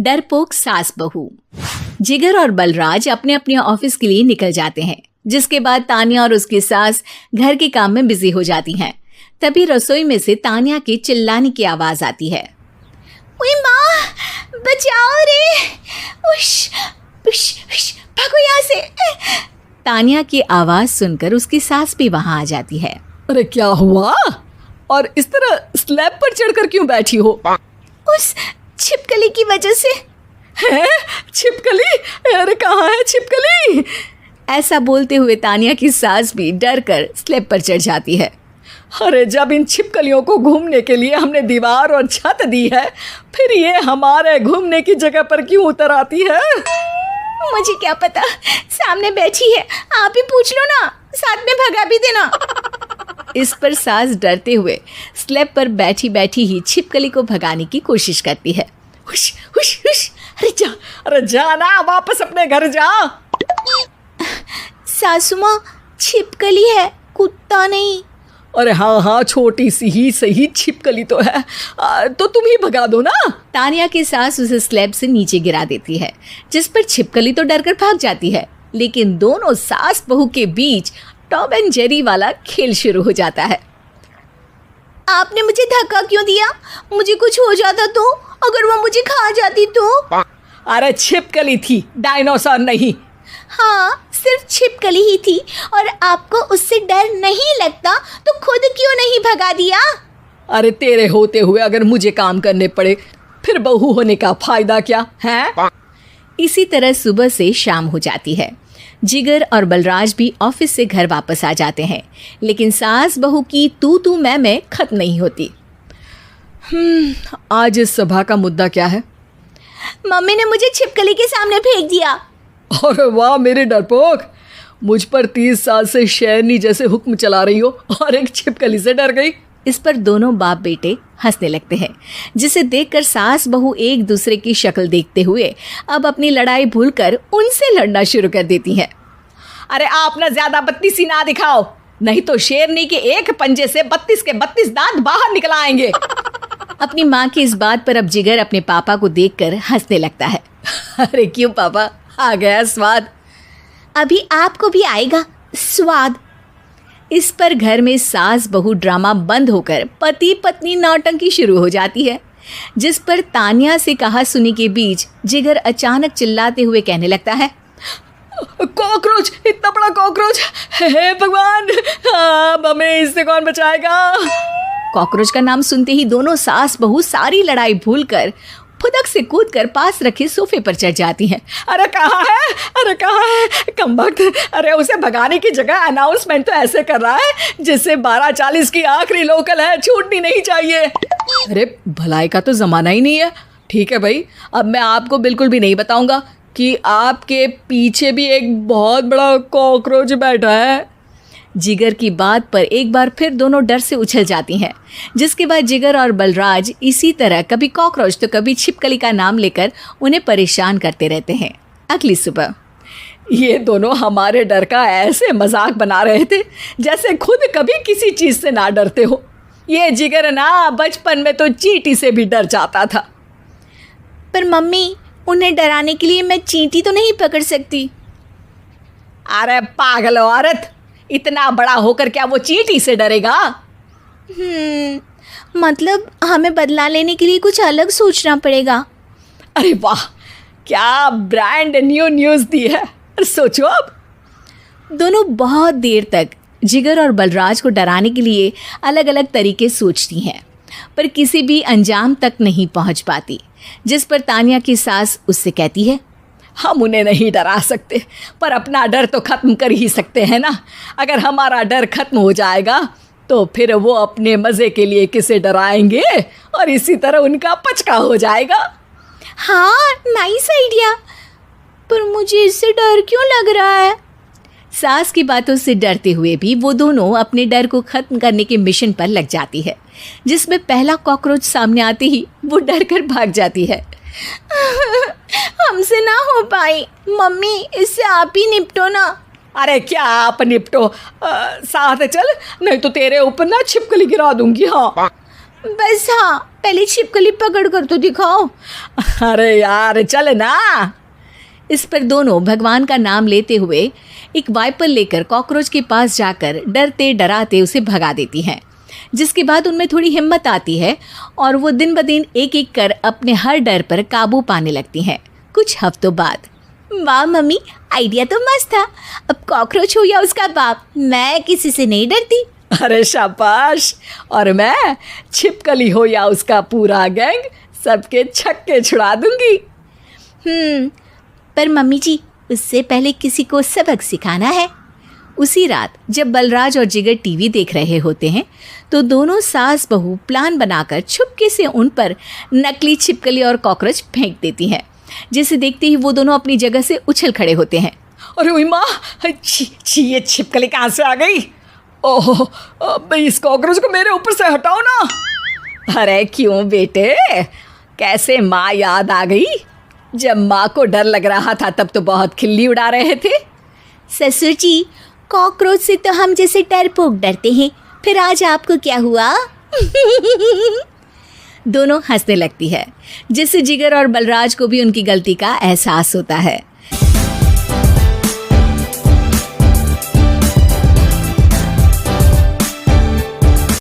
डरपोक सास बहू। जिगर और बलराज अपने अपने ऑफिस के लिए निकल जाते हैं, जिसके बाद तानिया और उसकी सास घर के काम में बिजी हो जाती हैं। तभी रसोई में से तानिया के चिल्लाने की आवाज आती है। ओए माँ, बचाओ रे, उश, उश, उश, भागो यहाँ से। तानिया की आवाज सुनकर उसकी सास भी वहां आ जाती है। अरे क्या हुआ? और इस तरह स्लैब पर चढ़कर क्यों बैठी हो? उस छिपकली की वजह से। है? छिपकली? अरे कहाँ है छिपकली? ऐसा बोलते हुए तानिया की सास भी डर कर स्लैब पर चढ़ जाती है। अरे जब इन छिपकलियों को घूमने के लिए हमने दीवार और छत दी है, फिर ये हमारे घूमने की जगह पर क्यों उतर आती है? मुझे क्या पता, सामने बैठी है, आप ही पूछ लो ना, साथ में भगा भी देना। इस पर सास डरते हुए स्लैब पर बैठी बैठी ही छिपकली को भगाने की कोशिश करती है। हुश, हुश, हुश, अरे जा ना, वापस अपने घर जा। सासू माँ, छिपकली है, कुत्ता नहीं। अरे हाँ, छोटी सी ही सही छिपकली तो है, तो तुम ही भगा दो ना। तानिया की सास उसे स्लैब से नीचे गिरा देती है, जिस पर छिपकली तो डरकर भाग जाती है, लेकिन दोनों सास बहू के बीच टॉम एंड जेरी वाला खेल शुरू हो जाता है। आपने मुझे धक्का क्यों दिया? मुझे कुछ हो जाता तो, अगर वो मुझे खा जाती तो? अरे छिपकली थी, डायनासोर नहीं। हाँ, सिर्फ छिपकली ही थी, और आपको उससे डर नहीं लगता तो खुद क्यों नहीं भगा दिया? अरे तेरे होते हुए अगर मुझे काम करने पड़े, फिर बहू होने का फायदा क्या है? इसी तरह सुबह से शाम हो जाती है। जिगर और बलराज भी ऑफिस से घर वापस आ जाते हैं, लेकिन सास बहू की तू मैं खत्म नहीं होती। आज इस सभा का मुद्दा क्या है? मम्मी ने मुझे छिपकली के सामने फेंक दिया। अरे वाह मेरे डरपोक, मुझ पर 30 साल से शेरनी जैसे हुक्म चला रही हो और एक छिपकली से डर गई। इस पर दोनों बाप बेटे हंसने लगते हैं, जिसे देखकर सास बहू एक दूसरे की शक्ल देखते हुए अब अपनी लड़ाई भूलकर उनसे लड़ना शुरू कर देती हैं। अरे आप ना ज्यादा बत्तीसी ना दिखाओ, नहीं तो शेरनी के एक पंजे से 32 के 32 दांत बाहर निकल आएंगे। अपनी माँ की इस बात पर अब जिगर अपने पापा को देखकर हंसने लगता है। अरे क्यों पापा, आ गया स्वाद। अभी आपको भी आएगा स्वाद। इस पर घर में सास बहू ड्रामा बंद होकर पति पत्नी नौटंकी शुरू हो जाती है, जिस पर तानिया से कहा सुनी के बीच जिगर अचानक चिल्लाते हुए कहने लगता है। कॉकरोच, इतना बड़ा कॉकरोच, हे भगवान, अब हमें इससे कौन बचाएगा? कॉकरोच का नाम सुनते ही दोनों सास बहू सारी लड़ाई भूलकर फुदक से कूदकर पास रखे सोफे पर चढ़ जाती हैं। अरे कहाँ है, अरे कहाँ है कमबख्त? अरे उसे भगाने की जगह अनाउंसमेंट तो ऐसे कर रहा है जिससे 12:40 की आखिरी लोकल है, छूटनी नहीं चाहिए। अरे भलाई का तो ज़माना ही नहीं है। ठीक है भाई, अब मैं आपको बिल्कुल भी नहीं बताऊंगा कि आपके पीछे भी एक बहुत बड़ा कॉकरोच बैठा है। जिगर की बात पर एक बार फिर दोनों डर से उछल जाती हैं, जिसके बाद जिगर और बलराज इसी तरह कभी कॉकरोच तो कभी छिपकली का नाम लेकर उन्हें परेशान करते रहते हैं। अगली सुबह ये दोनों हमारे डर का ऐसे मजाक बना रहे थे जैसे खुद कभी किसी चीज़ से ना डरते हो। ये जिगर ना बचपन में तो चींटी से भी डर जाता था। पर मम्मी, उन्हें डराने के लिए मैं चींटी तो नहीं पकड़ सकती। अरे पागल औरत, इतना बड़ा होकर क्या वो चींटी से डरेगा? मतलब हमें बदला लेने के लिए कुछ अलग सोचना पड़ेगा। अरे वाह, क्या ब्रांड न्यू न्यूज़ दी है। सोचो अब। दोनों बहुत देर तक जिगर और बलराज को डराने के लिए अलग अलग तरीके सोचती हैं, पर किसी भी अंजाम तक नहीं पहुंच पाती, जिस पर तानिया की सास उससे कहती है। हम उन्हें नहीं डरा सकते, पर अपना डर तो ख़त्म कर ही सकते हैं ना। अगर हमारा डर ख़त्म हो जाएगा तो फिर वो अपने मज़े के लिए किसे डराएंगे और इसी तरह उनका पचका हो जाएगा। हाँ, नाइस आइडिया, पर मुझे इससे डर क्यों लग रहा है? सास की बातों से डरते हुए भी वो दोनों अपने डर को ख़त्म करने के मिशन पर लग जाती है, जिसमें पहला कॉकरोच सामने आते ही वो डर कर भाग जाती है। हमसे ना हो पाई मम्मी, इससे आप ही निपटो ना। अरे क्या आप निपटो, साथ चल, नहीं तो तेरे ऊपर ना छिपकली गिरा दूंगी। हाँ बस हाँ, पहले छिपकली पकड़ कर तो दिखाओ। अरे यार चल ना। इस पर दोनों भगवान का नाम लेते हुए एक वाइपर लेकर कॉकरोच के पास जाकर डरते डराते उसे भगा देती हैं, जिसके बाद उनमें थोड़ी हिम्मत आती है और वो दिन ब दिन एक एक कर अपने हर डर पर काबू पाने लगती हैं। कुछ हफ्तों बाद, वाह मम्मी, आइडिया तो मस्त था। अब कॉकरोच हो या उसका बाप, मैं किसी से नहीं डरती। अरे शाबाश। और मैं छिपकली हो या उसका पूरा गैंग, सबके छक्के छुड़ा दूंगी। पर मम्मी जी, उससे पहले किसी को सबक सिखाना है। उसी रात जब बलराज और जिगर टीवी देख रहे होते हैं तो दोनों सास बहू प्लान बनाकर छुपके से उन पर नकली छिपकली और कॉकरोच फेंक देती हैं, जिसे देखते ही वो दोनों अपनी जगह से उछल खड़े होते हैं। अरे ओई माँ, छी ये छिपकली कहाँ से आ गई? ओह, अब इस कॉकरोच को मेरे ऊपर से हटाओ ना। अरे क्यों बेटे, कैसे माँ याद आ गई? जब माँ को डर लग रहा था तब तो बहुत खिल्ली उड़ा रहे थे। ससुर जी, कॉकरोच से तो हम जैसे डरपोक डरते हैं, फिर आज आपको क्या हुआ? दोनों हंसने लगती है, जिससे जिगर और बलराज को भी उनकी गलती का एहसास होता है।